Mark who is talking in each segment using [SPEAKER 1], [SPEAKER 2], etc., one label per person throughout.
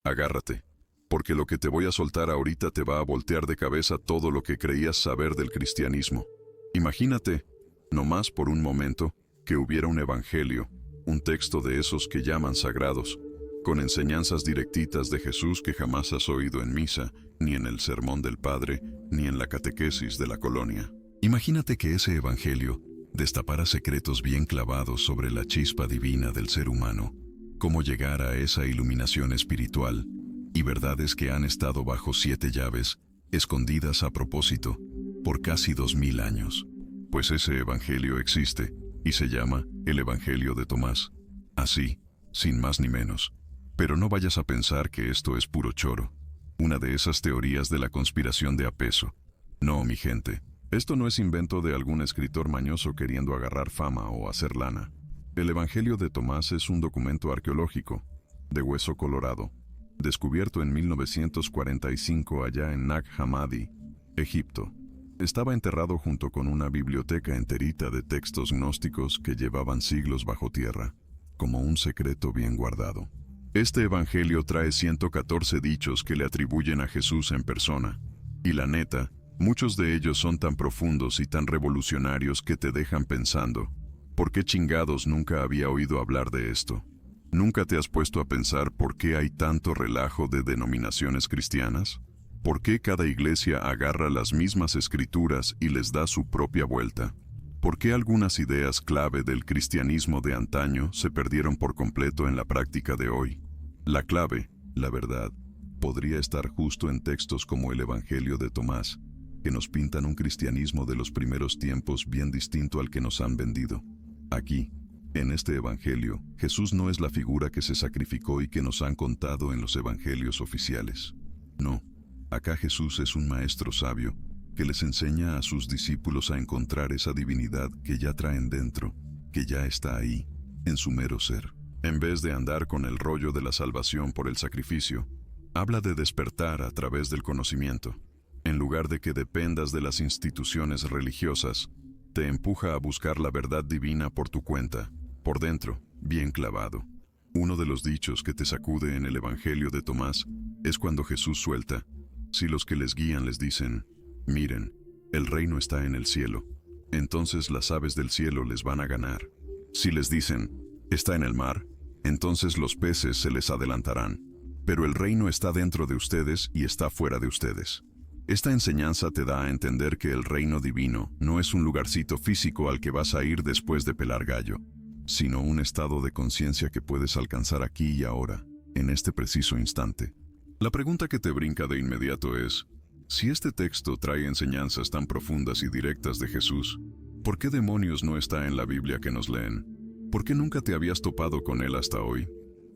[SPEAKER 1] Agárrate, porque lo que te voy a soltar ahorita te va a voltear de cabeza todo lo que creías saber del cristianismo. Imagínate, nomás por un momento, que hubiera un evangelio, un texto de esos que llaman sagrados, con enseñanzas directitas de Jesús que jamás has oído en misa, ni en el sermón del Padre, ni en la catequesis de la colonia. Imagínate que ese evangelio destapara secretos bien clavados sobre la chispa divina del ser humano, cómo llegar a esa iluminación espiritual, y verdades que han estado bajo 7 llaves, escondidas a propósito, por casi 2000 años. Pues ese evangelio existe, y se llama el Evangelio de Tomás. Así, sin más ni menos. Pero no vayas a pensar que esto es puro choro, una de esas teorías de la conspiración de a peso. No, mi gente, esto no es invento de algún escritor mañoso queriendo agarrar fama o hacer lana. El Evangelio de Tomás es un documento arqueológico, de hueso colorado, descubierto en 1945 allá en Nag Hammadi, Egipto. Estaba enterrado junto con una biblioteca enterita de textos gnósticos que llevaban siglos bajo tierra, como un secreto bien guardado. Este evangelio trae 114 dichos que le atribuyen a Jesús en persona, y la neta, muchos de ellos son tan profundos y tan revolucionarios que te dejan pensando, ¿por qué chingados nunca había oído hablar de esto? ¿Nunca te has puesto a pensar por qué hay tanto relajo de denominaciones cristianas? ¿Por qué cada iglesia agarra las mismas escrituras y les da su propia vuelta? ¿Por qué algunas ideas clave del cristianismo de antaño se perdieron por completo en la práctica de hoy? La clave, la verdad, podría estar justo en textos como el Evangelio de Tomás, que nos pintan un cristianismo de los primeros tiempos bien distinto al que nos han vendido. Aquí, en este Evangelio, Jesús no es la figura que se sacrificó y que nos han contado en los evangelios oficiales. No. Acá Jesús es un maestro sabio que les enseña a sus discípulos a encontrar esa divinidad que ya traen dentro, que ya está ahí, en su mero ser. En vez de andar con el rollo de la salvación por el sacrificio, habla de despertar a través del conocimiento. En lugar de que dependas de las instituciones religiosas, te empuja a buscar la verdad divina por tu cuenta, por dentro, bien clavado. Uno de los dichos que te sacude en el Evangelio de Tomás es cuando Jesús suelta: si los que les guían les dicen, miren, el reino está en el cielo, entonces las aves del cielo les van a ganar. Si les dicen, está en el mar, entonces los peces se les adelantarán. Pero el reino está dentro de ustedes y está fuera de ustedes. Esta enseñanza te da a entender que el reino divino no es un lugarcito físico al que vas a ir después de pelar gallo, sino un estado de conciencia que puedes alcanzar aquí y ahora, en este preciso instante. La pregunta que te brinca de inmediato es, si este texto trae enseñanzas tan profundas y directas de Jesús, ¿por qué demonios no está en la Biblia que nos leen? ¿Por qué nunca te habías topado con él hasta hoy?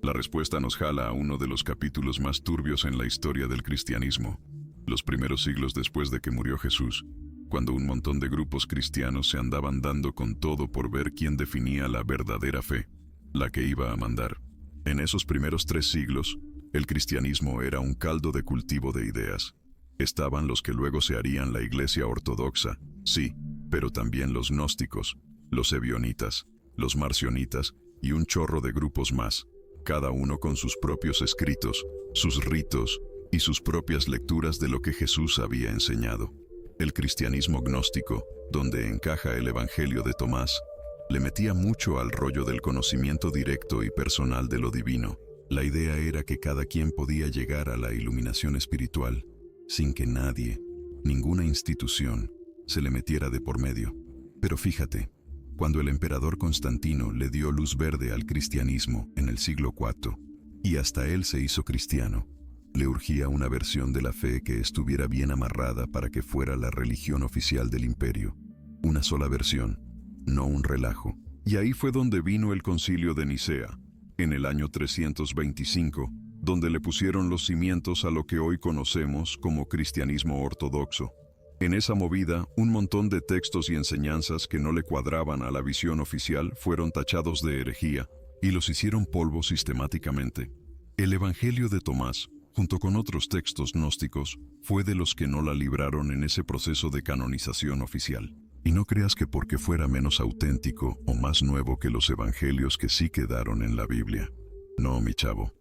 [SPEAKER 1] La respuesta nos jala a uno de los capítulos más turbios en la historia del cristianismo, los primeros siglos después de que murió Jesús, cuando un montón de grupos cristianos se andaban dando con todo por ver quién definía la verdadera fe, la que iba a mandar. En esos primeros 3 siglos, el cristianismo era un caldo de cultivo de ideas. Estaban los que luego se harían la iglesia ortodoxa, sí, pero también los gnósticos, los ebionitas, los marcionitas y un chorro de grupos más, cada uno con sus propios escritos, sus ritos y sus propias lecturas de lo que Jesús había enseñado. El cristianismo gnóstico, donde encaja el Evangelio de Tomás, le metía mucho al rollo del conocimiento directo y personal de lo divino. La idea era que cada quien podía llegar a la iluminación espiritual sin que nadie, ninguna institución, se le metiera de por medio. Pero fíjate, cuando el emperador Constantino le dio luz verde al cristianismo en el siglo IV, y hasta él se hizo cristiano, le urgía una versión de la fe que estuviera bien amarrada para que fuera la religión oficial del imperio. Una sola versión, no un relajo. Y ahí fue donde vino el Concilio de Nicea, en el año 325, donde le pusieron los cimientos a lo que hoy conocemos como cristianismo ortodoxo. En esa movida, un montón de textos y enseñanzas que no le cuadraban a la visión oficial fueron tachados de herejía, y los hicieron polvo sistemáticamente. El Evangelio de Tomás, junto con otros textos gnósticos, fue de los que no la libraron en ese proceso de canonización oficial. Y no creas que porque fuera menos auténtico o más nuevo que los evangelios que sí quedaron en la Biblia. No, mi chavo.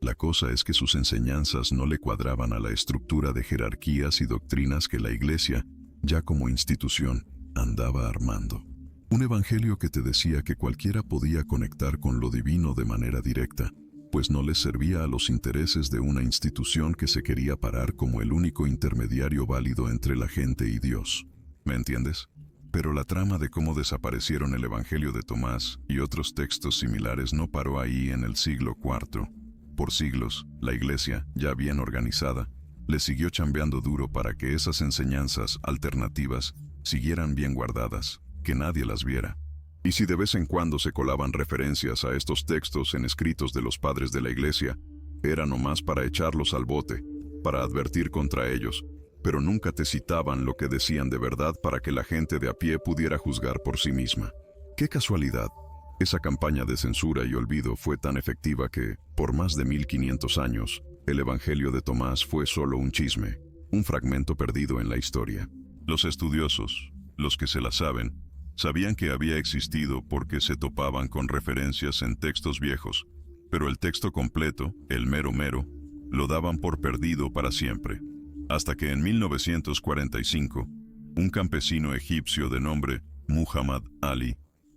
[SPEAKER 1] La cosa es que sus enseñanzas no le cuadraban a la estructura de jerarquías y doctrinas que la Iglesia, ya como institución, andaba armando. Un evangelio que te decía que cualquiera podía conectar con lo divino de manera directa, pues no les servía a los intereses de una institución que se quería parar como el único intermediario válido entre la gente y Dios. ¿Me entiendes? Pero la trama de cómo desaparecieron el Evangelio de Tomás y otros textos similares no paró ahí en el siglo IV. Por siglos, la Iglesia, ya bien organizada, le siguió chambeando duro para que esas enseñanzas alternativas siguieran bien guardadas, que nadie las viera. Y si de vez en cuando se colaban referencias a estos textos en escritos de los padres de la Iglesia, era nomás para echarlos al bote, para advertir contra ellos, pero nunca te citaban lo que decían de verdad para que la gente de a pie pudiera juzgar por sí misma. ¡Qué casualidad! Esa campaña de censura y olvido fue tan efectiva que, por más de 1500 años, el Evangelio de Tomás fue solo un chisme, un fragmento perdido en la historia. Los estudiosos, los que se la saben, sabían que había existido porque se topaban con referencias en textos viejos, pero el texto completo, el mero mero, lo daban por perdido para siempre. Hasta que en 1945, un campesino egipcio de nombre Muhammad Ali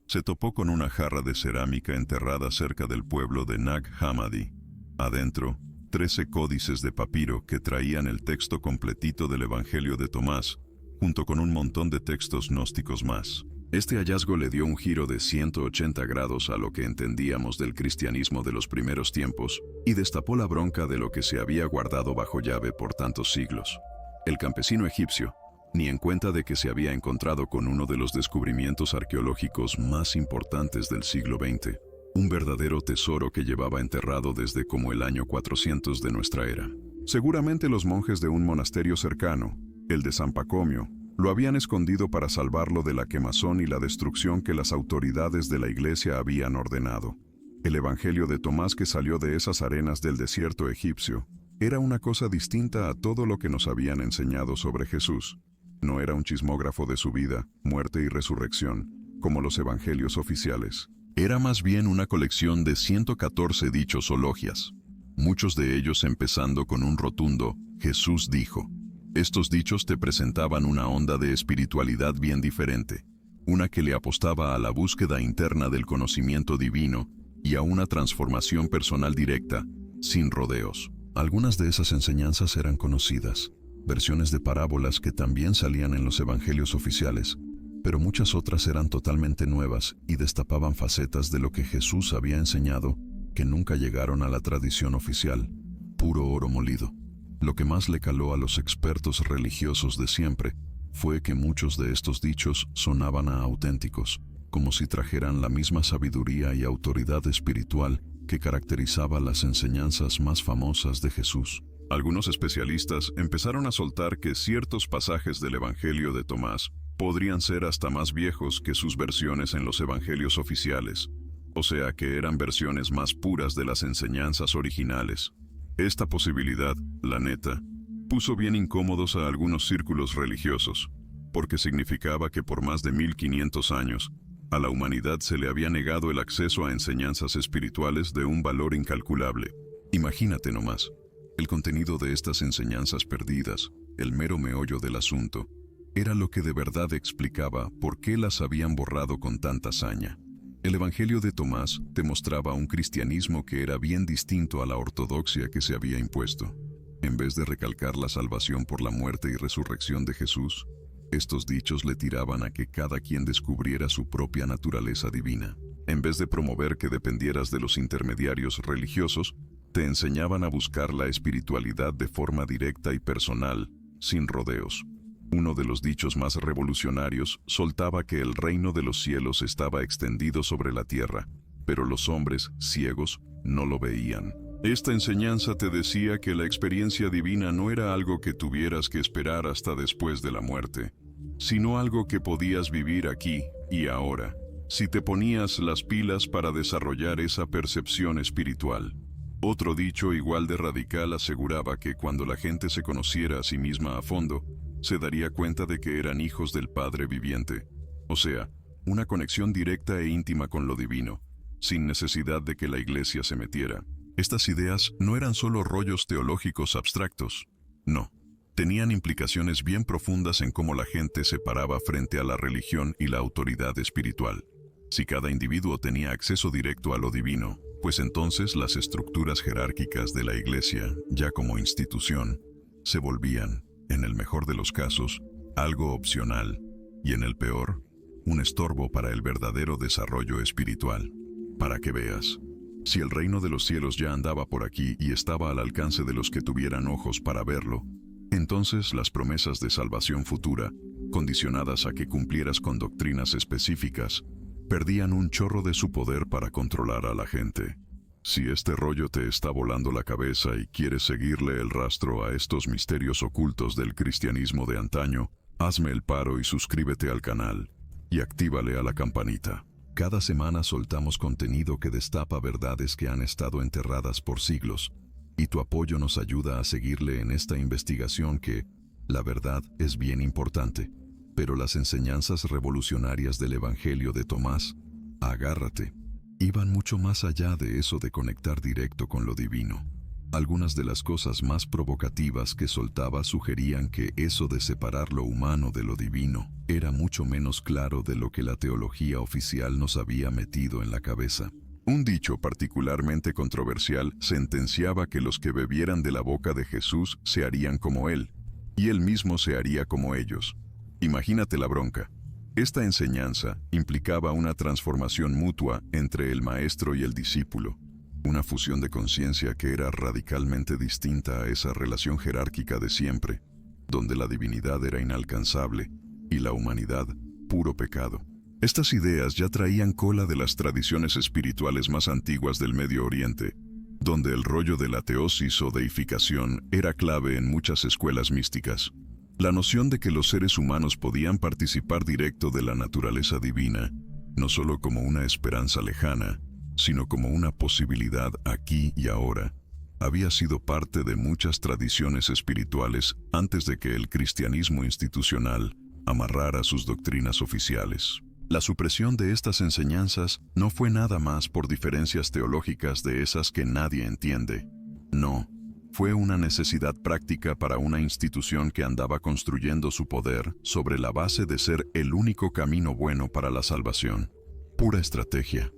[SPEAKER 1] se topó con una jarra de cerámica enterrada cerca del pueblo de Nag Hammadi. Adentro, 13 códices de papiro que traían el texto completito del Evangelio de Tomás, junto con un montón de textos gnósticos más. Este hallazgo le dio un giro de 180 grados a lo que entendíamos del cristianismo de los primeros tiempos y destapó la bronca de lo que se había guardado bajo llave por tantos siglos. El campesino egipcio, ni en cuenta de que se había encontrado con uno de los descubrimientos arqueológicos más importantes del siglo XX, un verdadero tesoro que llevaba enterrado desde como el año 400 de nuestra era. Seguramente los monjes de un monasterio cercano, el de San Pacomio, lo habían escondido para salvarlo de la quemazón y la destrucción que las autoridades de la Iglesia habían ordenado. El Evangelio de Tomás que salió de esas arenas del desierto egipcio era una cosa distinta a todo lo que nos habían enseñado sobre Jesús. No era un chismógrafo de su vida, muerte y resurrección, como los evangelios oficiales. Era más bien una colección de 114 dichos o logias, muchos de ellos empezando con un rotundo «Jesús dijo». Estos dichos te presentaban una onda de espiritualidad bien diferente, una que le apostaba a la búsqueda interna del conocimiento divino y a una transformación personal directa, sin rodeos. Algunas de esas enseñanzas eran conocidas, versiones de parábolas que también salían en los evangelios oficiales, pero muchas otras eran totalmente nuevas y destapaban facetas de lo que Jesús había enseñado que nunca llegaron a la tradición oficial, puro oro molido. Lo que más le caló a los expertos religiosos de siempre fue que muchos de estos dichos sonaban a auténticos, como si trajeran la misma sabiduría y autoridad espiritual que caracterizaba las enseñanzas más famosas de Jesús. Algunos especialistas empezaron a soltar que ciertos pasajes del Evangelio de Tomás podrían ser hasta más viejos que sus versiones en los evangelios oficiales, o sea que eran versiones más puras de las enseñanzas originales. Esta posibilidad, la neta, puso bien incómodos a algunos círculos religiosos, porque significaba que por más de 1500 años, a la humanidad se le había negado el acceso a enseñanzas espirituales de un valor incalculable. Imagínate nomás, el contenido de estas enseñanzas perdidas, el mero meollo del asunto, era lo que de verdad explicaba por qué las habían borrado con tanta saña. El Evangelio de Tomás te mostraba un cristianismo que era bien distinto a la ortodoxia que se había impuesto. En vez de recalcar la salvación por la muerte y resurrección de Jesús, estos dichos le tiraban a que cada quien descubriera su propia naturaleza divina. En vez de promover que dependieras de los intermediarios religiosos, te enseñaban a buscar la espiritualidad de forma directa y personal, sin rodeos. Uno de los dichos más revolucionarios soltaba que el reino de los cielos estaba extendido sobre la tierra, pero los hombres, ciegos, no lo veían. Esta enseñanza te decía que la experiencia divina no era algo que tuvieras que esperar hasta después de la muerte, sino algo que podías vivir aquí y ahora, si te ponías las pilas para desarrollar esa percepción espiritual. Otro dicho igual de radical aseguraba que cuando la gente se conociera a sí misma a fondo, se daría cuenta de que eran hijos del Padre viviente, o sea, una conexión directa e íntima con lo divino, sin necesidad de que la Iglesia se metiera. Estas ideas no eran solo rollos teológicos abstractos. No. Tenían implicaciones bien profundas en cómo la gente se paraba frente a la religión y la autoridad espiritual. Si cada individuo tenía acceso directo a lo divino, pues entonces las estructuras jerárquicas de la Iglesia, ya como institución, se volvían, en el mejor de los casos, algo opcional, y en el peor, un estorbo para el verdadero desarrollo espiritual. Para que veas, si el reino de los cielos ya andaba por aquí y estaba al alcance de los que tuvieran ojos para verlo, entonces las promesas de salvación futura, condicionadas a que cumplieras con doctrinas específicas, perdían un chorro de su poder para controlar a la gente. Si este rollo te está volando la cabeza y quieres seguirle el rastro a estos misterios ocultos del cristianismo de antaño, hazme el paro y suscríbete al canal, y actívale a la campanita. Cada semana soltamos contenido que destapa verdades que han estado enterradas por siglos, y tu apoyo nos ayuda a seguirle en esta investigación que, la verdad, es bien importante. Pero las enseñanzas revolucionarias del Evangelio de Tomás, agárrate, iban mucho más allá de eso de conectar directo con lo divino. Algunas de las cosas más provocativas que soltaba sugerían que eso de separar lo humano de lo divino era mucho menos claro de lo que la teología oficial nos había metido en la cabeza. Un dicho particularmente controversial sentenciaba que los que bebieran de la boca de Jesús se harían como él, y él mismo se haría como ellos. Imagínate la bronca. Esta enseñanza implicaba una transformación mutua entre el maestro y el discípulo, una fusión de conciencia que era radicalmente distinta a esa relación jerárquica de siempre, donde la divinidad era inalcanzable y la humanidad puro pecado. Estas ideas ya traían cola de las tradiciones espirituales más antiguas del Medio Oriente, donde el rollo de la teosis o deificación era clave en muchas escuelas místicas. La noción de que los seres humanos podían participar directo de la naturaleza divina, no solo como una esperanza lejana, sino como una posibilidad aquí y ahora, había sido parte de muchas tradiciones espirituales antes de que el cristianismo institucional amarrara sus doctrinas oficiales. La supresión de estas enseñanzas no fue nada más por diferencias teológicas de esas que nadie entiende. No, fue una necesidad práctica para una institución que andaba construyendo su poder sobre la base de ser el único camino bueno para la salvación. Pura estrategia.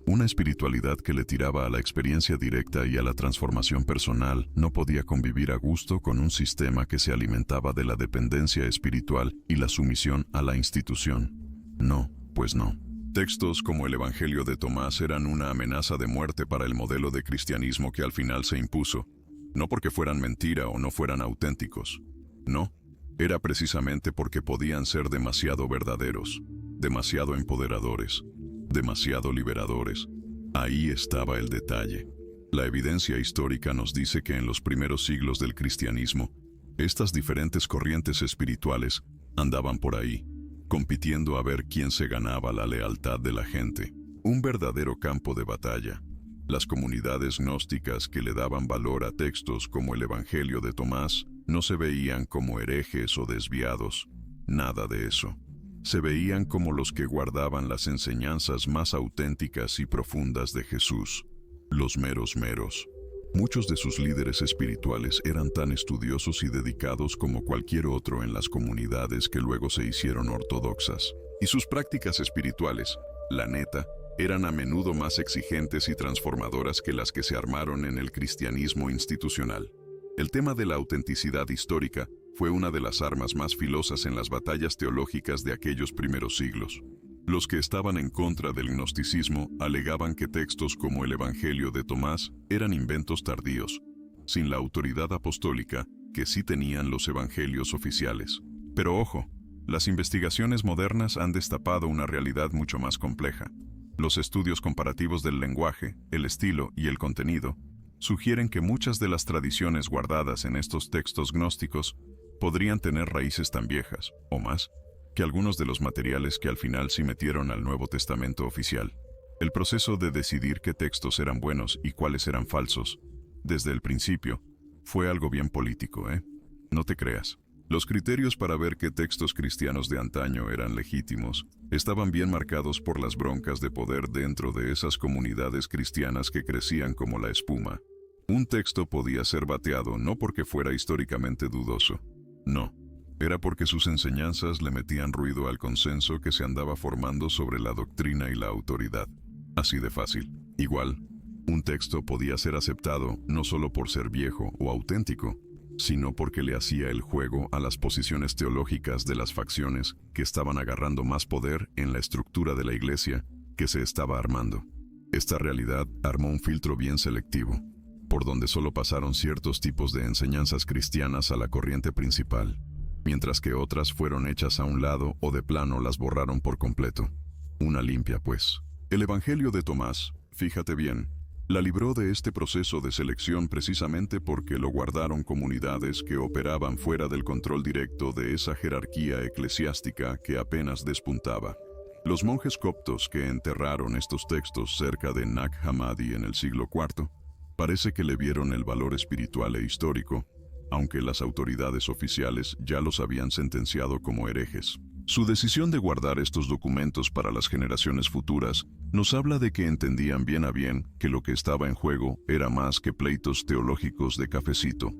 [SPEAKER 1] Una espiritualidad que le tiraba a la experiencia directa y a la transformación personal no podía convivir a gusto con un sistema que se alimentaba de la dependencia espiritual y la sumisión a la institución. No, pues no. Textos como el Evangelio de Tomás eran una amenaza de muerte para el modelo de cristianismo que al final se impuso, no porque fueran mentira o no fueran auténticos. No, era precisamente porque podían ser demasiado verdaderos, demasiado empoderadores, demasiado liberadores. Ahí estaba el detalle. La evidencia histórica nos dice que en los primeros siglos del cristianismo, estas diferentes corrientes espirituales andaban por ahí, compitiendo a ver quién se ganaba la lealtad de la gente. Un verdadero campo de batalla. Las comunidades gnósticas que le daban valor a textos como el Evangelio de Tomás no se veían como herejes o desviados. Nada de eso. Se veían como los que guardaban las enseñanzas más auténticas y profundas de Jesús, los meros meros. Muchos de sus líderes espirituales eran tan estudiosos y dedicados como cualquier otro en las comunidades que luego se hicieron ortodoxas. Y sus prácticas espirituales, la neta, eran a menudo más exigentes y transformadoras que las que se armaron en el cristianismo institucional. El tema de la autenticidad histórica fue una de las armas más filosas en las batallas teológicas de aquellos primeros siglos. Los que estaban en contra del gnosticismo alegaban que textos como el Evangelio de Tomás eran inventos tardíos, sin la autoridad apostólica que sí tenían los evangelios oficiales. Pero ojo, las investigaciones modernas han destapado una realidad mucho más compleja. Los estudios comparativos del lenguaje, el estilo y el contenido sugieren que muchas de las tradiciones guardadas en estos textos gnósticos podrían tener raíces tan viejas, o más, que algunos de los materiales que al final sí metieron al Nuevo Testamento oficial. El proceso de decidir qué textos eran buenos y cuáles eran falsos, desde el principio, fue algo bien político, ¿eh? No te creas. Los criterios para ver qué textos cristianos de antaño eran legítimos estaban bien marcados por las broncas de poder dentro de esas comunidades cristianas que crecían como la espuma. Un texto podía ser bateado no porque fuera históricamente dudoso, no, era porque sus enseñanzas le metían ruido al consenso que se andaba formando sobre la doctrina y la autoridad. Así de fácil. Igual, un texto podía ser aceptado no solo por ser viejo o auténtico, sino porque le hacía el juego a las posiciones teológicas de las facciones que estaban agarrando más poder en la estructura de la iglesia que se estaba armando. Esta realidad armó un filtro bien selectivo, por donde solo pasaron ciertos tipos de enseñanzas cristianas a la corriente principal, mientras que otras fueron hechas a un lado o de plano las borraron por completo. Una limpia, pues. El Evangelio de Tomás, fíjate bien, la libró de este proceso de selección precisamente porque lo guardaron comunidades que operaban fuera del control directo de esa jerarquía eclesiástica que apenas despuntaba. Los monjes coptos que enterraron estos textos cerca de Nag Hammadi en el siglo IV, parece que le vieron el valor espiritual e histórico, aunque las autoridades oficiales ya los habían sentenciado como herejes. Su decisión de guardar estos documentos para las generaciones futuras nos habla de que entendían bien a bien que lo que estaba en juego era más que pleitos teológicos de cafecito.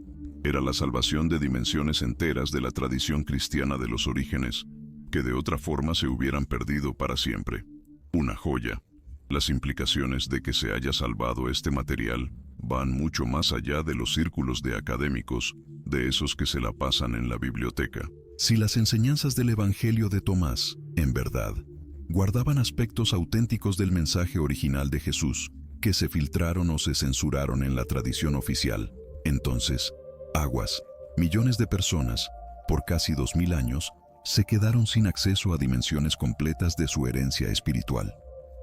[SPEAKER 1] Era la salvación de dimensiones enteras de la tradición cristiana de los orígenes, que de otra forma se hubieran perdido para siempre. Una joya. Las implicaciones de que se haya salvado este material van mucho más allá de los círculos de académicos, de esos que se la pasan en la biblioteca. Si las enseñanzas del Evangelio de Tomás, en verdad, guardaban aspectos auténticos del mensaje original de Jesús, que se filtraron o se censuraron en la tradición oficial, entonces, aguas, millones de personas, por casi 2000 años, se quedaron sin acceso a dimensiones completas de su herencia espiritual.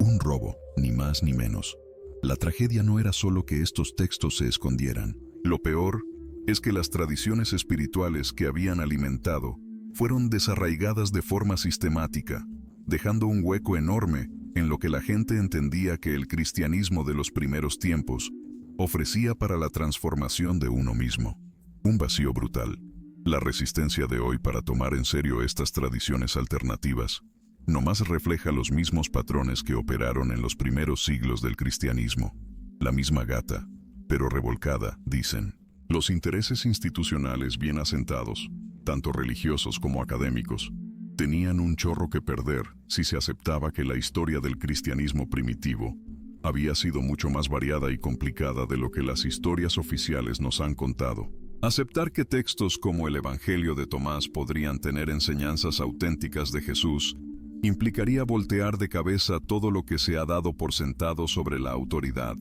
[SPEAKER 1] Un robo, ni más ni menos. La tragedia no era solo que estos textos se escondieran. Lo peor es que las tradiciones espirituales que habían alimentado fueron desarraigadas de forma sistemática, dejando un hueco enorme en lo que la gente entendía que el cristianismo de los primeros tiempos ofrecía para la transformación de uno mismo. Un vacío brutal. La resistencia de hoy para tomar en serio estas tradiciones alternativas nomás refleja los mismos patrones que operaron en los primeros siglos del cristianismo. La misma gata, pero revolcada, dicen. Los intereses institucionales bien asentados, tanto religiosos como académicos, tenían un chorro que perder si se aceptaba que la historia del cristianismo primitivo había sido mucho más variada y complicada de lo que las historias oficiales nos han contado. Aceptar que textos como el Evangelio de Tomás podrían tener enseñanzas auténticas de Jesús implicaría voltear de cabeza todo lo que se ha dado por sentado sobre la autoridad,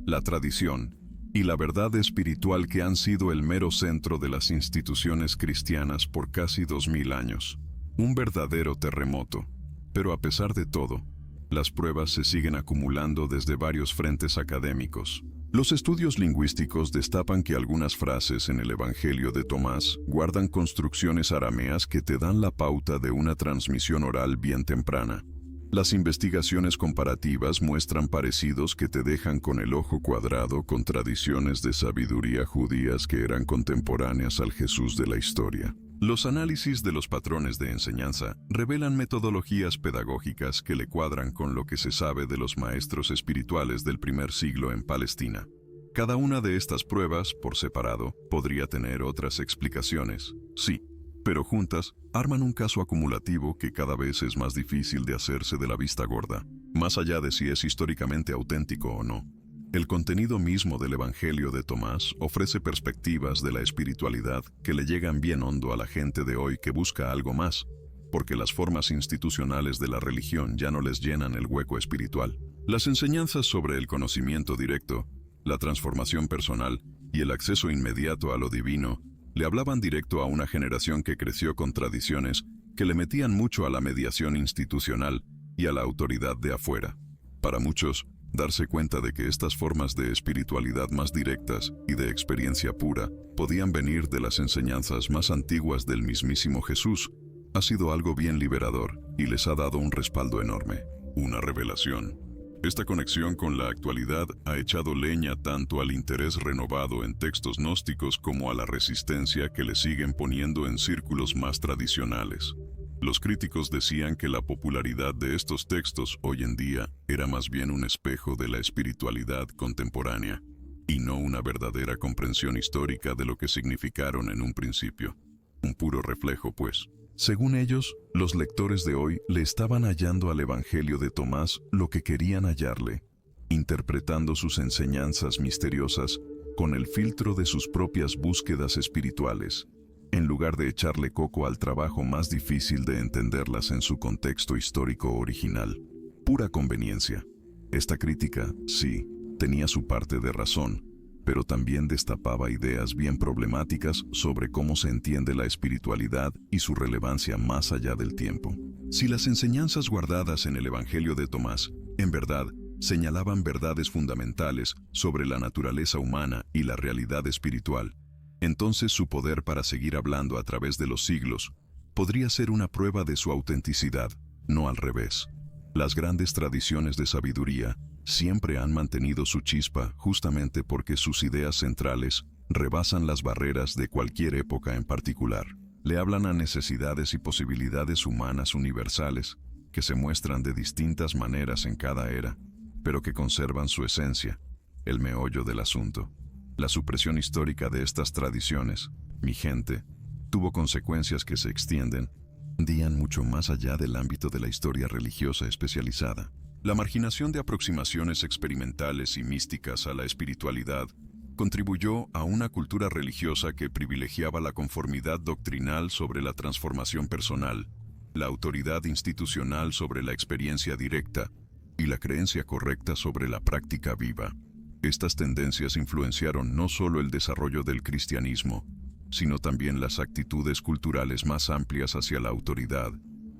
[SPEAKER 1] la tradición y la verdad espiritual que han sido el mero centro de las instituciones cristianas por casi 2000 años. Un verdadero terremoto. Pero a pesar de todo, las pruebas se siguen acumulando desde varios frentes académicos. Los estudios lingüísticos destapan que algunas frases en el Evangelio de Tomás guardan construcciones arameas que te dan la pauta de una transmisión oral bien temprana. Las investigaciones comparativas muestran parecidos que te dejan con el ojo cuadrado con tradiciones de sabiduría judías que eran contemporáneas al Jesús de la historia. Los análisis de los patrones de enseñanza revelan metodologías pedagógicas que le cuadran con lo que se sabe de los maestros espirituales del primer siglo en Palestina. Cada una de estas pruebas, por separado, podría tener otras explicaciones, sí, pero juntas arman un caso acumulativo que cada vez es más difícil de hacerse de la vista gorda, más allá de si es históricamente auténtico o no. El contenido mismo del Evangelio de Tomás ofrece perspectivas de la espiritualidad que le llegan bien hondo a la gente de hoy que busca algo más, porque las formas institucionales de la religión ya no les llenan el hueco espiritual. Las enseñanzas sobre el conocimiento directo, la transformación personal y el acceso inmediato a lo divino le hablaban directo a una generación que creció con tradiciones que le metían mucho a la mediación institucional y a la autoridad de afuera. Para muchos, darse cuenta de que estas formas de espiritualidad más directas y de experiencia pura podían venir de las enseñanzas más antiguas del mismísimo Jesús ha sido algo bien liberador y les ha dado un respaldo enorme, una revelación. Esta conexión con la actualidad ha echado leña tanto al interés renovado en textos gnósticos como a la resistencia que le siguen poniendo en círculos más tradicionales. Los críticos decían que la popularidad de estos textos hoy en día era más bien un espejo de la espiritualidad contemporánea, y no una verdadera comprensión histórica de lo que significaron en un principio. Un puro reflejo, pues. Según ellos, los lectores de hoy le estaban hallando al Evangelio de Tomás lo que querían hallarle, interpretando sus enseñanzas misteriosas con el filtro de sus propias búsquedas espirituales, en lugar de echarle coco al trabajo más difícil de entenderlas en su contexto histórico original. Pura conveniencia. Esta crítica, sí, tenía su parte de razón, pero también destapaba ideas bien problemáticas sobre cómo se entiende la espiritualidad y su relevancia más allá del tiempo. Si las enseñanzas guardadas en el Evangelio de Tomás, en verdad, señalaban verdades fundamentales sobre la naturaleza humana y la realidad espiritual, entonces su poder para seguir hablando a través de los siglos podría ser una prueba de su autenticidad, no al revés. Las grandes tradiciones de sabiduría siempre han mantenido su chispa justamente porque sus ideas centrales rebasan las barreras de cualquier época en particular. Le hablan a necesidades y posibilidades humanas universales que se muestran de distintas maneras en cada era, pero que conservan su esencia, el meollo del asunto. La supresión histórica de estas tradiciones, mi gente, tuvo consecuencias que se extienden mucho más allá del ámbito de la historia religiosa especializada. La marginación de aproximaciones experimentales y místicas a la espiritualidad contribuyó a una cultura religiosa que privilegiaba la conformidad doctrinal sobre la transformación personal, la autoridad institucional sobre la experiencia directa y la creencia correcta sobre la práctica viva. Estas tendencias influenciaron no solo el desarrollo del cristianismo, sino también las actitudes culturales más amplias hacia la autoridad,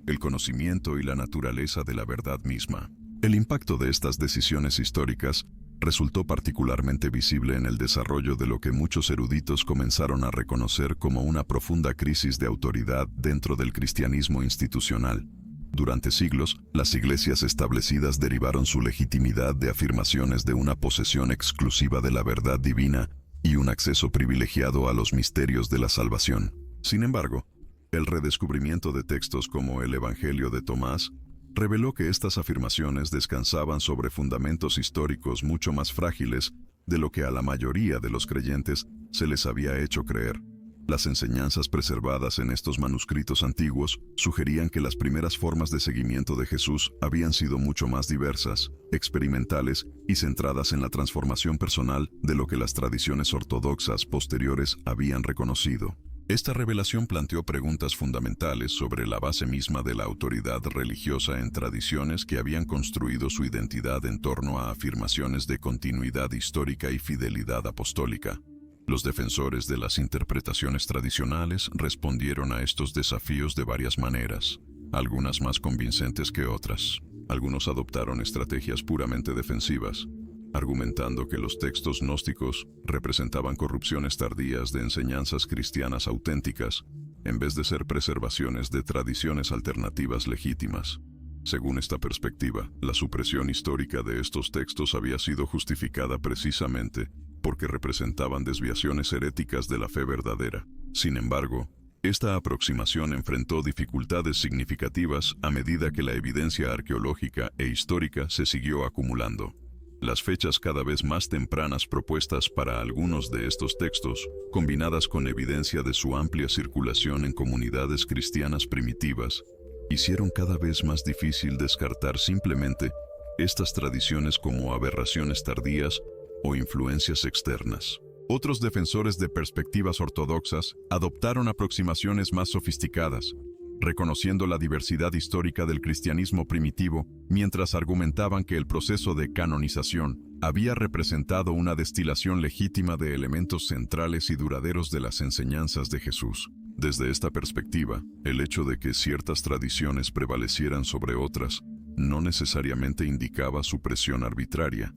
[SPEAKER 1] el conocimiento y la naturaleza de la verdad misma. El impacto de estas decisiones históricas resultó particularmente visible en el desarrollo de lo que muchos eruditos comenzaron a reconocer como una profunda crisis de autoridad dentro del cristianismo institucional. Durante siglos, las iglesias establecidas derivaron su legitimidad de afirmaciones de una posesión exclusiva de la verdad divina y un acceso privilegiado a los misterios de la salvación. Sin embargo, el redescubrimiento de textos como el Evangelio de Tomás reveló que estas afirmaciones descansaban sobre fundamentos históricos mucho más frágiles de lo que a la mayoría de los creyentes se les había hecho creer. Las enseñanzas preservadas en estos manuscritos antiguos sugerían que las primeras formas de seguimiento de Jesús habían sido mucho más diversas, experimentales y centradas en la transformación personal de lo que las tradiciones ortodoxas posteriores habían reconocido. Esta revelación planteó preguntas fundamentales sobre la base misma de la autoridad religiosa en tradiciones que habían construido su identidad en torno a afirmaciones de continuidad histórica y fidelidad apostólica. Los defensores de las interpretaciones tradicionales respondieron a estos desafíos de varias maneras, algunas más convincentes que otras. Algunos adoptaron estrategias puramente defensivas, argumentando que los textos gnósticos representaban corrupciones tardías de enseñanzas cristianas auténticas, en vez de ser preservaciones de tradiciones alternativas legítimas. Según esta perspectiva, la supresión histórica de estos textos había sido justificada precisamente porque representaban desviaciones heréticas de la fe verdadera. Sin embargo, esta aproximación enfrentó dificultades significativas a medida que la evidencia arqueológica e histórica se siguió acumulando. Las fechas cada vez más tempranas propuestas para algunos de estos textos, combinadas con evidencia de su amplia circulación en comunidades cristianas primitivas, hicieron cada vez más difícil descartar simplemente estas tradiciones como aberraciones tardías o influencias externas. Otros defensores de perspectivas ortodoxas adoptaron aproximaciones más sofisticadas, reconociendo la diversidad histórica del cristianismo primitivo, mientras argumentaban que el proceso de canonización había representado una destilación legítima de elementos centrales y duraderos de las enseñanzas de Jesús. Desde esta perspectiva, el hecho de que ciertas tradiciones prevalecieran sobre otras no necesariamente indicaba supresión arbitraria,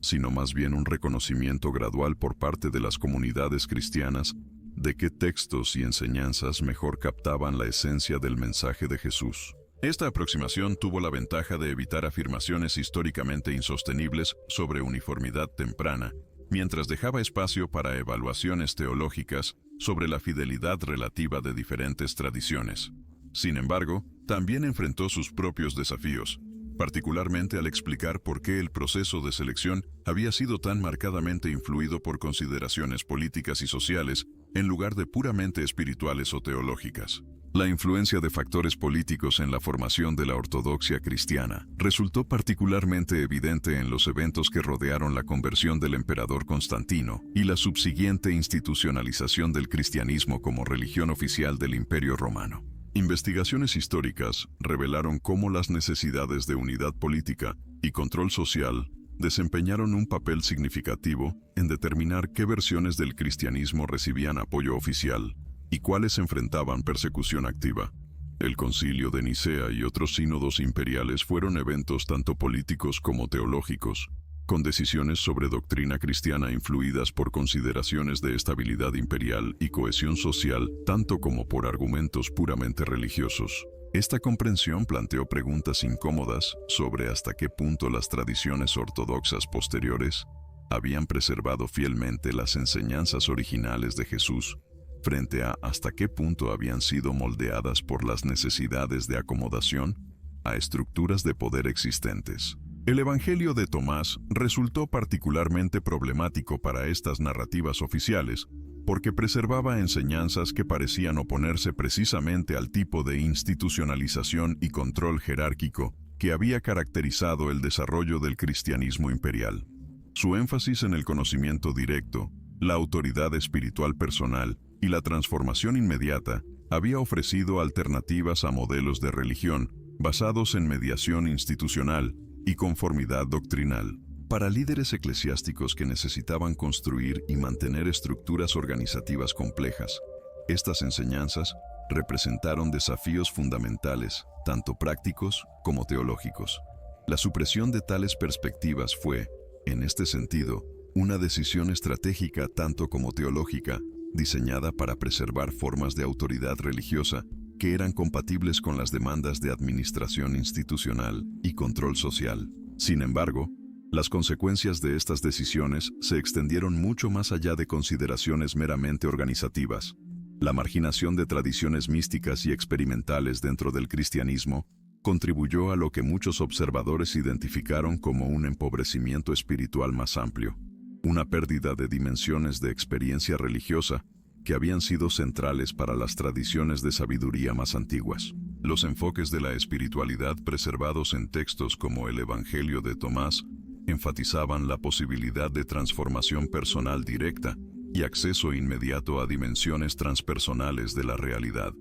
[SPEAKER 1] sino más bien un reconocimiento gradual por parte de las comunidades cristianas de qué textos y enseñanzas mejor captaban la esencia del mensaje de Jesús. Esta aproximación tuvo la ventaja de evitar afirmaciones históricamente insostenibles sobre uniformidad temprana, mientras dejaba espacio para evaluaciones teológicas sobre la fidelidad relativa de diferentes tradiciones. Sin embargo, también enfrentó sus propios desafíos. particularmente al explicar por qué el proceso de selección había sido tan marcadamente influido por consideraciones políticas y sociales en lugar de puramente espirituales o teológicas. La influencia de factores políticos en la formación de la ortodoxia cristiana resultó particularmente evidente en los eventos que rodearon la conversión del emperador Constantino y la subsiguiente institucionalización del cristianismo como religión oficial del Imperio Romano. Investigaciones históricas revelaron cómo las necesidades de unidad política y control social desempeñaron un papel significativo en determinar qué versiones del cristianismo recibían apoyo oficial y cuáles enfrentaban persecución activa. El Concilio de Nicea y otros sínodos imperiales fueron eventos tanto políticos como teológicos, con decisiones sobre doctrina cristiana influidas por consideraciones de estabilidad imperial y cohesión social, tanto como por argumentos puramente religiosos. Esta comprensión planteó preguntas incómodas sobre hasta qué punto las tradiciones ortodoxas posteriores habían preservado fielmente las enseñanzas originales de Jesús, frente a hasta qué punto habían sido moldeadas por las necesidades de acomodación a estructuras de poder existentes. El Evangelio de Tomás resultó particularmente problemático para estas narrativas oficiales, porque preservaba enseñanzas que parecían oponerse precisamente al tipo de institucionalización y control jerárquico que había caracterizado el desarrollo del cristianismo imperial. Su énfasis en el conocimiento directo, la autoridad espiritual personal y la transformación inmediata había ofrecido alternativas a modelos de religión basados en mediación institucional y conformidad doctrinal. Para líderes eclesiásticos que necesitaban construir y mantener estructuras organizativas complejas, estas enseñanzas representaron desafíos fundamentales, tanto prácticos como teológicos. La supresión de tales perspectivas fue, en este sentido, una decisión estratégica tanto como teológica, diseñada para preservar formas de autoridad religiosa que eran compatibles con las demandas de administración institucional y control social. Sin embargo, las consecuencias de estas decisiones se extendieron mucho más allá de consideraciones meramente organizativas. La marginación de tradiciones místicas y experimentales dentro del cristianismo contribuyó a lo que muchos observadores identificaron como un empobrecimiento espiritual más amplio, una pérdida de dimensiones de experiencia religiosa que habían sido centrales para las tradiciones de sabiduría más antiguas. Los enfoques de la espiritualidad preservados en textos como el Evangelio de Tomás enfatizaban la posibilidad de transformación personal directa y acceso inmediato a dimensiones transpersonales de la realidad.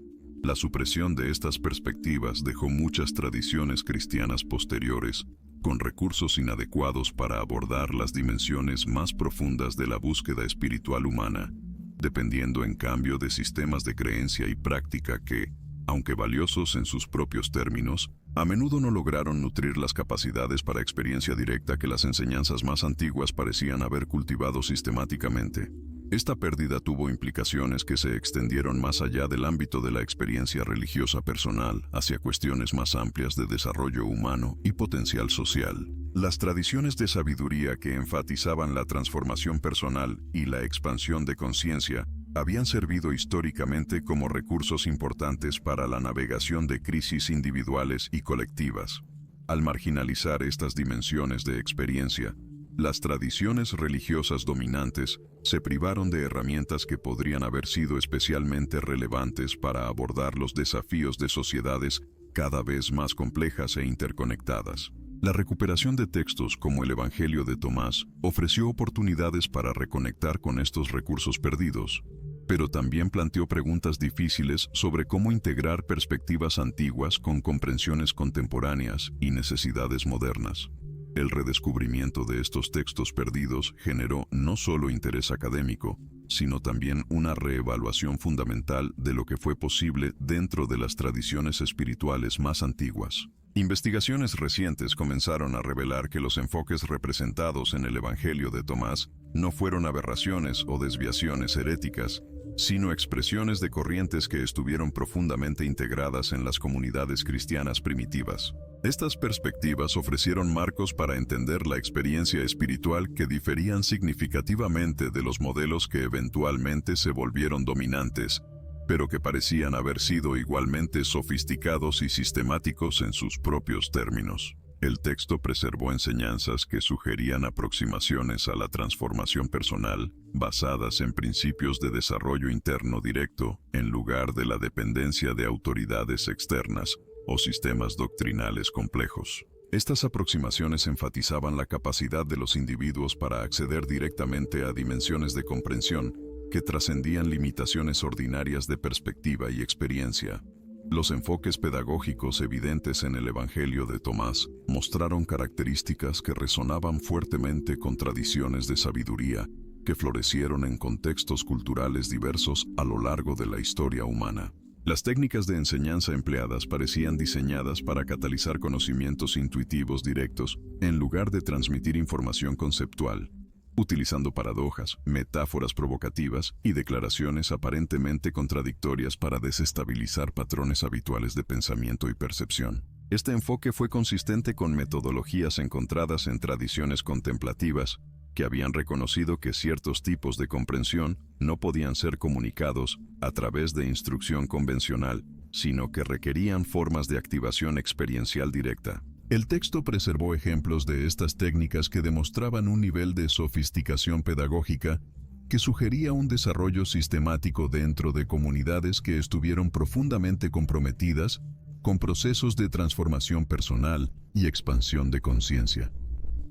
[SPEAKER 1] La supresión de estas perspectivas dejó muchas tradiciones cristianas posteriores con recursos inadecuados para abordar las dimensiones más profundas de la búsqueda espiritual humana, dependiendo en cambio de sistemas de creencia y práctica que, aunque valiosos en sus propios términos, a menudo no lograron nutrir las capacidades para experiencia directa que las enseñanzas más antiguas parecían haber cultivado sistemáticamente. Esta pérdida tuvo implicaciones que se extendieron más allá del ámbito de la experiencia religiosa personal hacia cuestiones más amplias de desarrollo humano y potencial social. Las tradiciones de sabiduría que enfatizaban la transformación personal y la expansión de conciencia habían servido históricamente como recursos importantes para la navegación de crisis individuales y colectivas. Al marginalizar estas dimensiones de experiencia, las tradiciones religiosas dominantes se privaron de herramientas que podrían haber sido especialmente relevantes para abordar los desafíos de sociedades cada vez más complejas e interconectadas. La recuperación de textos como el Evangelio de Tomás ofreció oportunidades para reconectar con estos recursos perdidos, pero también planteó preguntas difíciles sobre cómo integrar perspectivas antiguas con comprensiones contemporáneas y necesidades modernas. El redescubrimiento de estos textos perdidos generó no solo interés académico, sino también una reevaluación fundamental de lo que fue posible dentro de las tradiciones espirituales más antiguas. Investigaciones recientes comenzaron a revelar que los enfoques representados en el Evangelio de Tomás no fueron aberraciones o desviaciones heréticas, sino expresiones de corrientes que estuvieron profundamente integradas en las comunidades cristianas primitivas. Estas perspectivas ofrecieron marcos para entender la experiencia espiritual que diferían significativamente de los modelos que eventualmente se volvieron dominantes, pero que parecían haber sido igualmente sofisticados y sistemáticos en sus propios términos. El texto preservó enseñanzas que sugerían aproximaciones a la transformación personal basadas en principios de desarrollo interno directo en lugar de la dependencia de autoridades externas o sistemas doctrinales complejos. Estas aproximaciones enfatizaban la capacidad de los individuos para acceder directamente a dimensiones de comprensión que trascendían limitaciones ordinarias de perspectiva y experiencia. Los enfoques pedagógicos evidentes en el Evangelio de Tomás mostraron características que resonaban fuertemente con tradiciones de sabiduría que florecieron en contextos culturales diversos a lo largo de la historia humana. Las técnicas de enseñanza empleadas parecían diseñadas para catalizar conocimientos intuitivos directos en lugar de transmitir información conceptual, utilizando paradojas, metáforas provocativas y declaraciones aparentemente contradictorias para desestabilizar patrones habituales de pensamiento y percepción. Este enfoque fue consistente con metodologías encontradas en tradiciones contemplativas que habían reconocido que ciertos tipos de comprensión no podían ser comunicados a través de instrucción convencional, sino que requerían formas de activación experiencial directa. El texto preservó ejemplos de estas técnicas que demostraban un nivel de sofisticación pedagógica que sugería un desarrollo sistemático dentro de comunidades que estuvieron profundamente comprometidas con procesos de transformación personal y expansión de conciencia.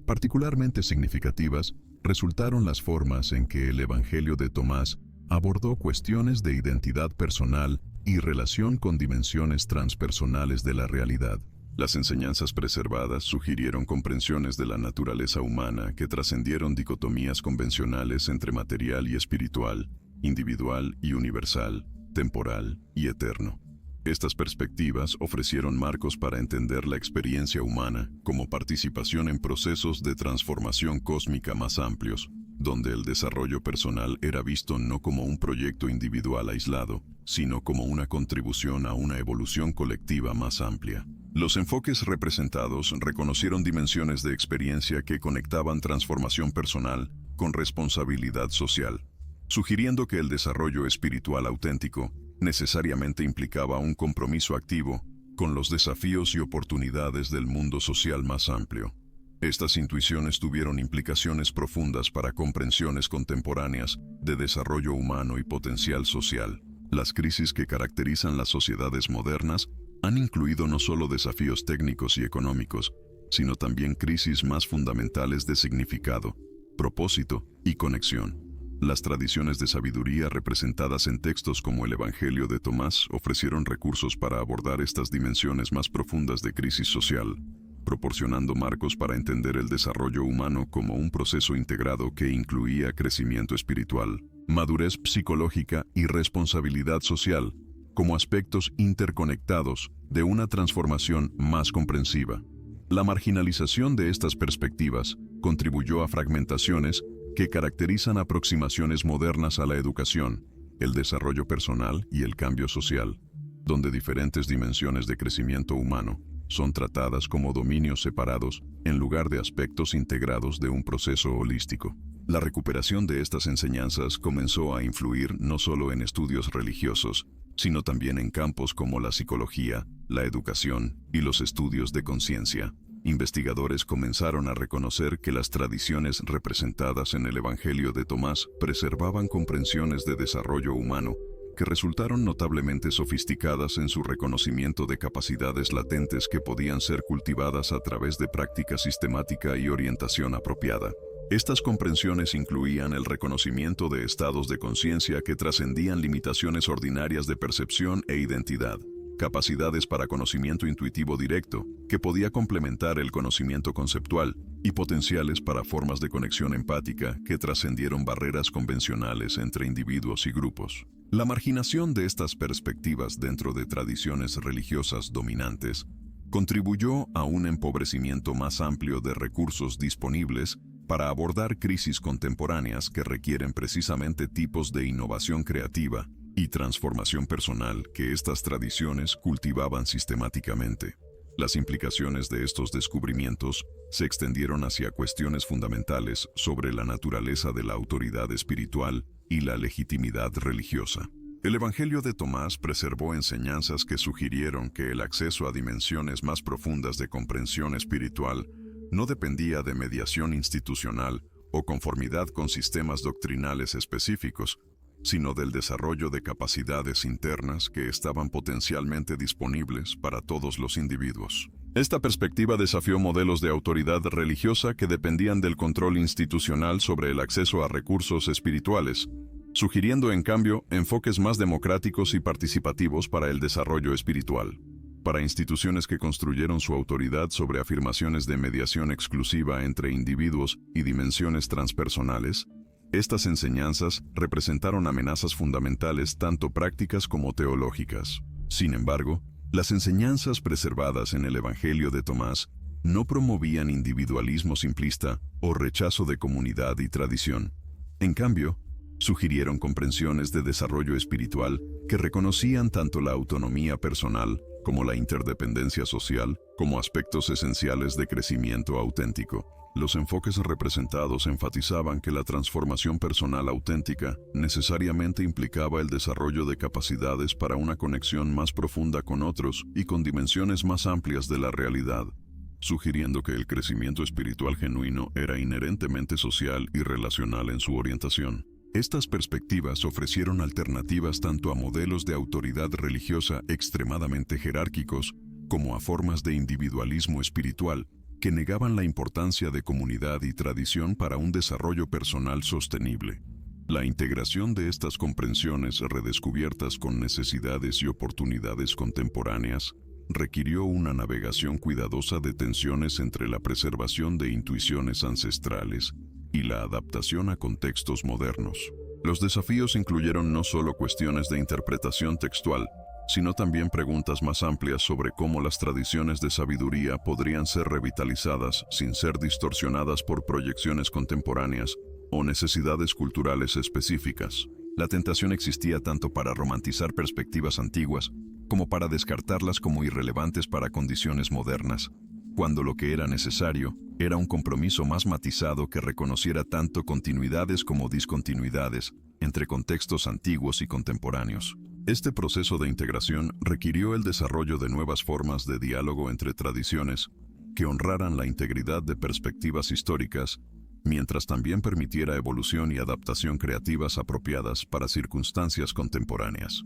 [SPEAKER 1] Particularmente significativas resultaron las formas en que el Evangelio de Tomás abordó cuestiones de identidad personal y relación con dimensiones transpersonales de la realidad. Las enseñanzas preservadas sugirieron comprensiones de la naturaleza humana que trascendieron dicotomías convencionales entre material y espiritual, individual y universal, temporal y eterno. Estas perspectivas ofrecieron marcos para entender la experiencia humana como participación en procesos de transformación cósmica más amplios, donde el desarrollo personal era visto no como un proyecto individual aislado, sino como una contribución a una evolución colectiva más amplia. Los enfoques representados reconocieron dimensiones de experiencia que conectaban transformación personal con responsabilidad social, sugiriendo que el desarrollo espiritual auténtico necesariamente implicaba un compromiso activo con los desafíos y oportunidades del mundo social más amplio. Estas intuiciones tuvieron implicaciones profundas para comprensiones contemporáneas de desarrollo humano y potencial social. Las crisis que caracterizan las sociedades modernas han incluido no solo desafíos técnicos y económicos, sino también crisis más fundamentales de significado, propósito y conexión. Las tradiciones de sabiduría representadas en textos como el Evangelio de Tomás ofrecieron recursos para abordar estas dimensiones más profundas de crisis social, proporcionando marcos para entender el desarrollo humano como un proceso integrado que incluía crecimiento espiritual, madurez psicológica y responsabilidad social, como aspectos interconectados de una transformación más comprensiva. La marginalización de estas perspectivas contribuyó a fragmentaciones que caracterizan aproximaciones modernas a la educación, el desarrollo personal y el cambio social, donde diferentes dimensiones de crecimiento humano son tratadas como dominios separados en lugar de aspectos integrados de un proceso holístico. La recuperación de estas enseñanzas comenzó a influir no solo en estudios religiosos, sino también en campos como la psicología, la educación y los estudios de conciencia. Investigadores comenzaron a reconocer que las tradiciones representadas en el Evangelio de Tomás preservaban comprensiones de desarrollo humano que resultaron notablemente sofisticadas en su reconocimiento de capacidades latentes que podían ser cultivadas a través de práctica sistemática y orientación apropiada. Estas comprensiones incluían el reconocimiento de estados de conciencia que trascendían limitaciones ordinarias de percepción e identidad, capacidades para conocimiento intuitivo directo, que podía complementar el conocimiento conceptual, y potenciales para formas de conexión empática que trascendieron barreras convencionales entre individuos y grupos. La marginación de estas perspectivas dentro de tradiciones religiosas dominantes contribuyó a un empobrecimiento más amplio de recursos disponibles para abordar crisis contemporáneas que requieren precisamente tipos de innovación creativa y transformación personal que estas tradiciones cultivaban sistemáticamente. Las implicaciones de estos descubrimientos se extendieron hacia cuestiones fundamentales sobre la naturaleza de la autoridad espiritual y la legitimidad religiosa. El Evangelio de Tomás preservó enseñanzas que sugirieron que el acceso a dimensiones más profundas de comprensión espiritual no dependía de mediación institucional o conformidad con sistemas doctrinales específicos, sino del desarrollo de capacidades internas que estaban potencialmente disponibles para todos los individuos. Esta perspectiva desafió modelos de autoridad religiosa que dependían del control institucional sobre el acceso a recursos espirituales, sugiriendo en cambio enfoques más democráticos y participativos para el desarrollo espiritual. Para instituciones que construyeron su autoridad sobre afirmaciones de mediación exclusiva entre individuos y dimensiones transpersonales, estas enseñanzas representaron amenazas fundamentales tanto prácticas como teológicas. Sin embargo, las enseñanzas preservadas en el Evangelio de Tomás no promovían individualismo simplista o rechazo de comunidad y tradición. En cambio, sugirieron comprensiones de desarrollo espiritual que reconocían tanto la autonomía personal como la interdependencia social como aspectos esenciales de crecimiento auténtico. Los enfoques representados enfatizaban que la transformación personal auténtica necesariamente implicaba el desarrollo de capacidades para una conexión más profunda con otros y con dimensiones más amplias de la realidad, sugiriendo que el crecimiento espiritual genuino era inherentemente social y relacional en su orientación. Estas perspectivas ofrecieron alternativas tanto a modelos de autoridad religiosa extremadamente jerárquicos como a formas de individualismo espiritual que negaban la importancia de comunidad y tradición para un desarrollo personal sostenible. La integración de estas comprensiones redescubiertas con necesidades y oportunidades contemporáneas requirió una navegación cuidadosa de tensiones entre la preservación de intuiciones ancestrales y la adaptación a contextos modernos. Los desafíos incluyeron no solo cuestiones de interpretación textual, sino también preguntas más amplias sobre cómo las tradiciones de sabiduría podrían ser revitalizadas sin ser distorsionadas por proyecciones contemporáneas o necesidades culturales específicas. La tentación existía tanto para romantizar perspectivas antiguas como para descartarlas como irrelevantes para condiciones modernas, cuando lo que era necesario era un compromiso más matizado que reconociera tanto continuidades como discontinuidades entre contextos antiguos y contemporáneos. Este proceso de integración requirió el desarrollo de nuevas formas de diálogo entre tradiciones que honraran la integridad de perspectivas históricas, mientras también permitiera evolución y adaptación creativas apropiadas para circunstancias contemporáneas.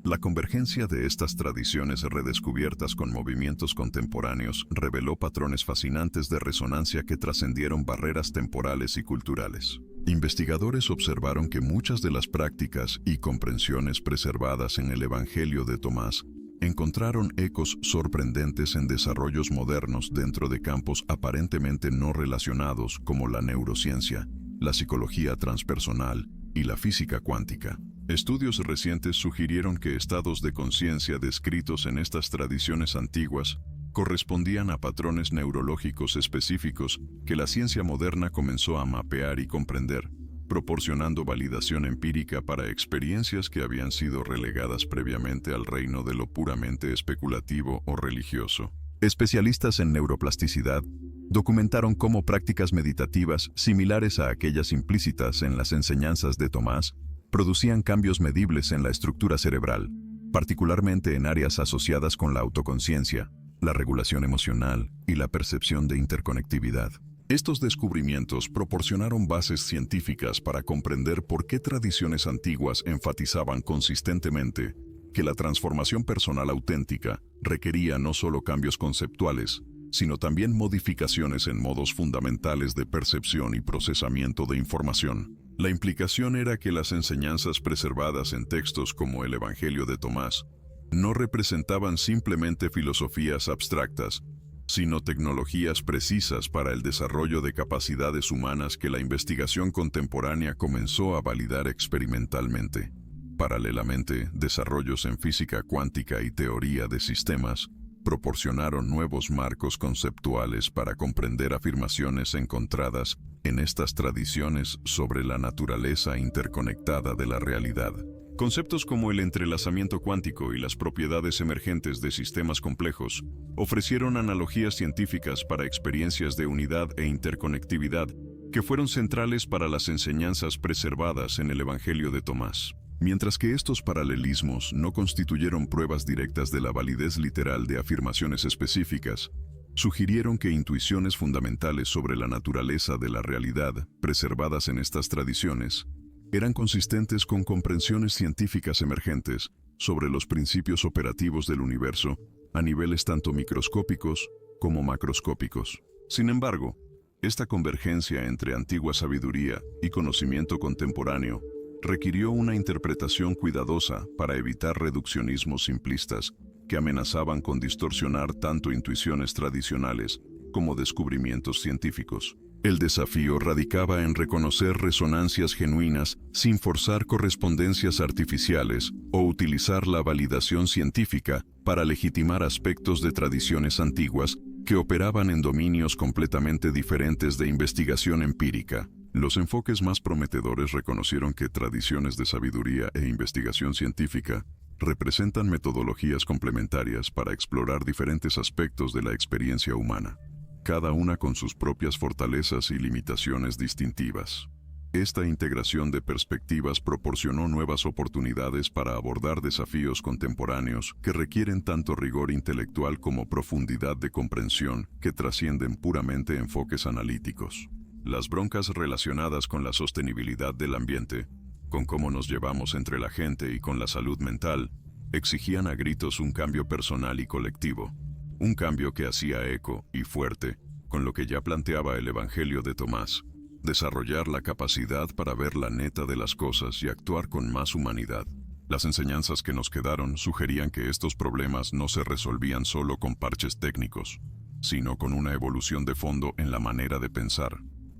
[SPEAKER 1] La convergencia de estas tradiciones redescubiertas con movimientos contemporáneos reveló patrones fascinantes de resonancia que trascendieron barreras temporales y culturales. Investigadores observaron que muchas de las prácticas y comprensiones preservadas en el Evangelio de Tomás encontraron ecos sorprendentes en desarrollos modernos dentro de campos aparentemente no relacionados como la neurociencia, la psicología transpersonal y la física cuántica. Estudios recientes sugirieron que estados de conciencia descritos en estas tradiciones antiguas correspondían a patrones neurológicos específicos que la ciencia moderna comenzó a mapear y comprender, proporcionando validación empírica para experiencias que habían sido relegadas previamente al reino de lo puramente especulativo o religioso. Especialistas en neuroplasticidad documentaron cómo prácticas meditativas similares a aquellas implícitas en las enseñanzas de Tomás producían cambios medibles en la estructura cerebral, particularmente en áreas asociadas con la autoconciencia, la regulación emocional y la percepción de interconectividad. Estos descubrimientos proporcionaron bases científicas para comprender por qué tradiciones antiguas enfatizaban consistentemente que la transformación personal auténtica requería no solo cambios conceptuales, sino también modificaciones en modos fundamentales de percepción y procesamiento de información. La implicación era que las enseñanzas preservadas en textos como el Evangelio de Tomás no representaban simplemente filosofías abstractas, sino tecnologías precisas para el desarrollo de capacidades humanas que la investigación contemporánea comenzó a validar experimentalmente. Paralelamente, desarrollos en física cuántica y teoría de sistemas proporcionaron nuevos marcos conceptuales para comprender afirmaciones encontradas en estas tradiciones sobre la naturaleza interconectada de la realidad. Conceptos como el entrelazamiento cuántico y las propiedades emergentes de sistemas complejos ofrecieron analogías científicas para experiencias de unidad e interconectividad que fueron centrales para las enseñanzas preservadas en el Evangelio de Tomás. Mientras que estos paralelismos no constituyeron pruebas directas de la validez literal de afirmaciones específicas, sugirieron que intuiciones fundamentales sobre la naturaleza de la realidad, preservadas en estas tradiciones, eran consistentes con comprensiones científicas emergentes sobre los principios operativos del universo a niveles tanto microscópicos como macroscópicos. Sin embargo, esta convergencia entre antigua sabiduría y conocimiento contemporáneo requirió una interpretación cuidadosa para evitar reduccionismos simplistas que amenazaban con distorsionar tanto intuiciones tradicionales como descubrimientos científicos. El desafío radicaba en reconocer resonancias genuinas sin forzar correspondencias artificiales o utilizar la validación científica para legitimar aspectos de tradiciones antiguas que operaban en dominios completamente diferentes de investigación empírica. Los enfoques más prometedores reconocieron que tradiciones de sabiduría e investigación científica representan metodologías complementarias para explorar diferentes aspectos de la experiencia humana, cada una con sus propias fortalezas y limitaciones distintivas. Esta integración de perspectivas proporcionó nuevas oportunidades para abordar desafíos contemporáneos que requieren tanto rigor intelectual como profundidad de comprensión que trascienden puramente enfoques analíticos. Las broncas relacionadas con la sostenibilidad del ambiente, con cómo nos llevamos entre la gente y con la salud mental, exigían a gritos un cambio personal y colectivo, un cambio que hacía eco, y fuerte, con lo que ya planteaba el Evangelio de Tomás: desarrollar la capacidad para ver la neta de las cosas y actuar con más humanidad. Las enseñanzas que nos quedaron sugerían que estos problemas no se resolvían solo con parches técnicos, sino con una evolución de fondo en la manera de pensar,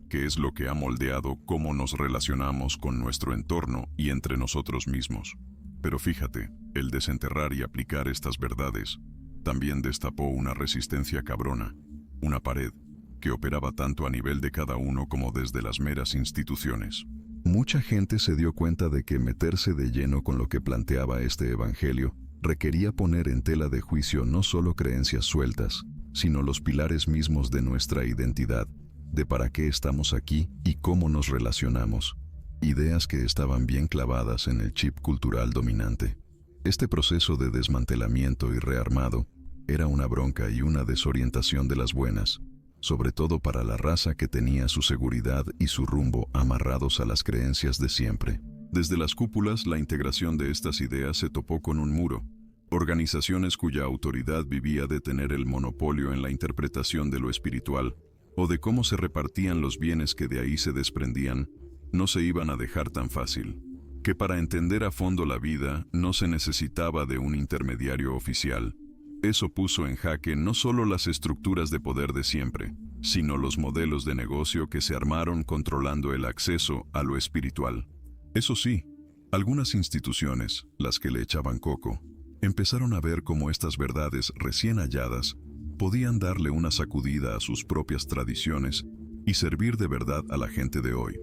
[SPEAKER 1] que es lo que ha moldeado cómo nos relacionamos con nuestro entorno y entre nosotros mismos. Pero fíjate, el desenterrar y aplicar estas verdades también destapó una resistencia cabrona, una pared que operaba tanto a nivel de cada uno como desde las meras instituciones. Mucha gente se dio cuenta de que meterse de lleno con lo que planteaba este evangelio requería poner en tela de juicio no solo creencias sueltas, sino los pilares mismos de nuestra identidad, de para qué estamos aquí y cómo nos relacionamos, ideas que estaban bien clavadas en el chip cultural dominante. Este proceso de desmantelamiento y rearmado era una bronca y una desorientación de las buenas, sobre todo para la raza que tenía su seguridad y su rumbo amarrados a las creencias de siempre. Desde las cúpulas, la integración de estas ideas se topó con un muro. Organizaciones cuya autoridad vivía de tener el monopolio en la interpretación de lo espiritual, o de cómo se repartían los bienes que de ahí se desprendían, no se iban a dejar tan fácil. Que para entender a fondo la vida no se necesitaba de un intermediario oficial. Eso puso en jaque no solo las estructuras de poder de siempre, sino los modelos de negocio que se armaron controlando el acceso a lo espiritual. Eso sí, algunas instituciones, las que le echaban coco, empezaron a ver cómo estas verdades recién halladas podían darle una sacudida a sus propias tradiciones y servir de verdad a la gente de hoy.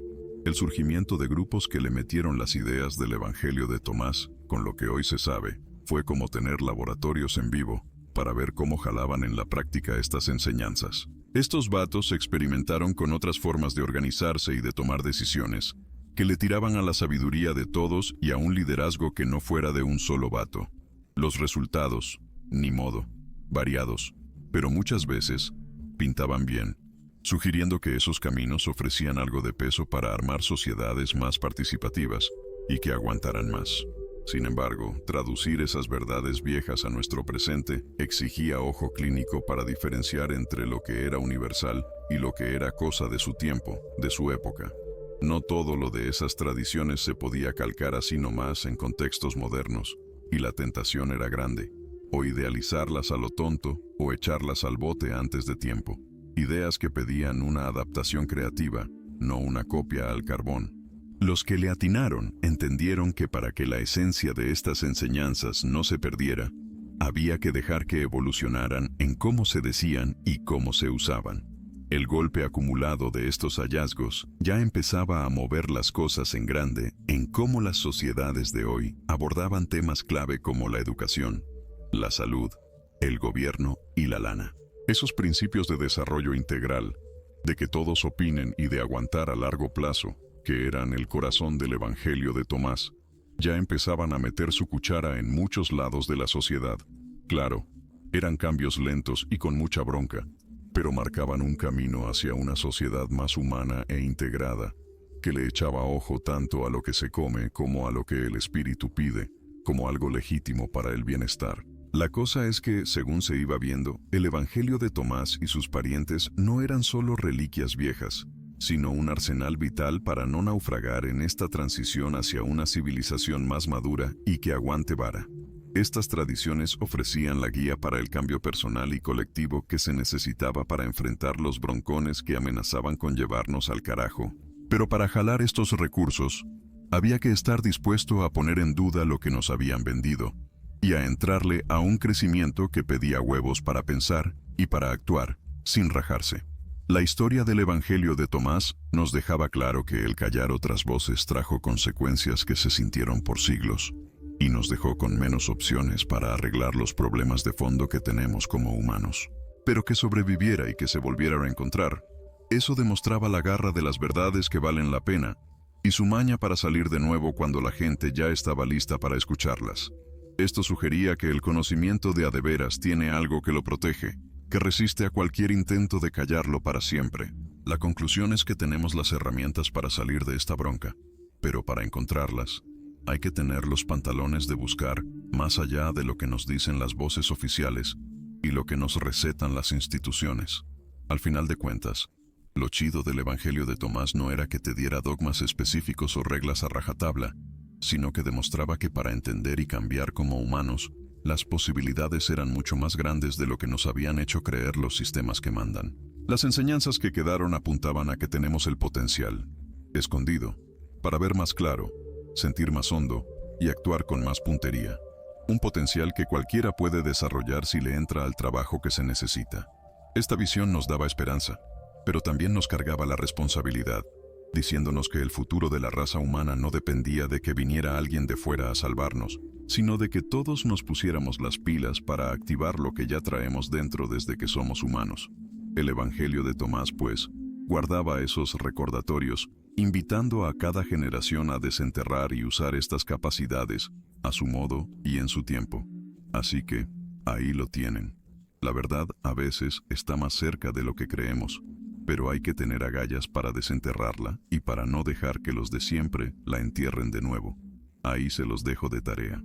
[SPEAKER 1] El surgimiento de grupos que le metieron las ideas del Evangelio de Tomás, con lo que hoy se sabe, fue como tener laboratorios en vivo para ver cómo jalaban en la práctica estas enseñanzas. Estos vatos experimentaron con otras formas de organizarse y de tomar decisiones, que le tiraban a la sabiduría de todos y a un liderazgo que no fuera de un solo vato. Los resultados, ni modo, variados, pero muchas veces pintaban bien, sugiriendo que esos caminos ofrecían algo de peso para armar sociedades más participativas y que aguantaran más. Sin embargo, traducir esas verdades viejas a nuestro presente exigía ojo clínico para diferenciar entre lo que era universal y lo que era cosa de su tiempo, de su época. No todo lo de esas tradiciones se podía calcar así nomás en contextos modernos, y la tentación era grande, o idealizarlas a lo tonto, o echarlas al bote antes de tiempo. Ideas que pedían una adaptación creativa, no una copia al carbón. Los que le atinaron entendieron que para que la esencia de estas enseñanzas no se perdiera, había que dejar que evolucionaran en cómo se decían y cómo se usaban. El golpe acumulado de estos hallazgos ya empezaba a mover las cosas en grande en cómo las sociedades de hoy abordaban temas clave como la educación, la salud, el gobierno y la lana. Esos principios de desarrollo integral, de que todos opinen y de aguantar a largo plazo, que eran el corazón del Evangelio de Tomás, Ya empezaban a meter su cuchara en muchos lados de la sociedad. Claro, eran cambios lentos y con mucha bronca, pero marcaban un camino hacia una sociedad más humana e integrada, que le echaba ojo tanto a lo que se come como a lo que el espíritu pide, como algo legítimo para el bienestar. La cosa es que, según se iba viendo, el Evangelio de Tomás y sus parientes no eran solo reliquias viejas, sino un arsenal vital para no naufragar en esta transición hacia una civilización más madura y que aguante vara. Estas tradiciones ofrecían la guía para el cambio personal y colectivo que se necesitaba para enfrentar los broncones que amenazaban con llevarnos al carajo. Pero para jalar estos recursos, había que estar dispuesto a poner en duda lo que nos habían vendido y a entrarle a un crecimiento que pedía huevos para pensar y para actuar, sin rajarse. La historia del Evangelio de Tomás nos dejaba claro que el callar otras voces trajo consecuencias que se sintieron por siglos y nos dejó con menos opciones para arreglar los problemas de fondo que tenemos como humanos. Pero que sobreviviera y que se volviera a encontrar, eso demostraba la garra de las verdades que valen la pena y su maña para salir de nuevo cuando la gente ya estaba lista para escucharlas. Esto sugería que el conocimiento de a de veras tiene algo que lo protege, que resiste a cualquier intento de callarlo para siempre. La conclusión es que tenemos las herramientas para salir de esta bronca, pero para encontrarlas, hay que tener los pantalones de buscar más allá de lo que nos dicen las voces oficiales y lo que nos recetan las instituciones. Al final de cuentas, lo chido del Evangelio de Tomás no era que te diera dogmas específicos o reglas a rajatabla, sino que demostraba que para entender y cambiar como humanos, las posibilidades eran mucho más grandes de lo que nos habían hecho creer los sistemas que mandan. Las enseñanzas que quedaron apuntaban a que tenemos el potencial, escondido, para ver más claro, sentir más hondo y actuar con más puntería. Un potencial que cualquiera puede desarrollar si le entra al trabajo que se necesita. Esta visión nos daba esperanza, pero también nos cargaba la responsabilidad, diciéndonos que el futuro de la raza humana no dependía de que viniera alguien de fuera a salvarnos, sino de que todos nos pusiéramos las pilas para activar lo que ya traemos dentro desde que somos humanos. El Evangelio de Tomás, pues, guardaba esos recordatorios, invitando a cada generación a desenterrar y usar estas capacidades, a su modo y en su tiempo. Así que, ahí lo tienen. La verdad a veces está más cerca de lo que creemos, pero hay que tener agallas para desenterrarla y para no dejar que los de siempre la entierren de nuevo. Ahí se los dejo de tarea.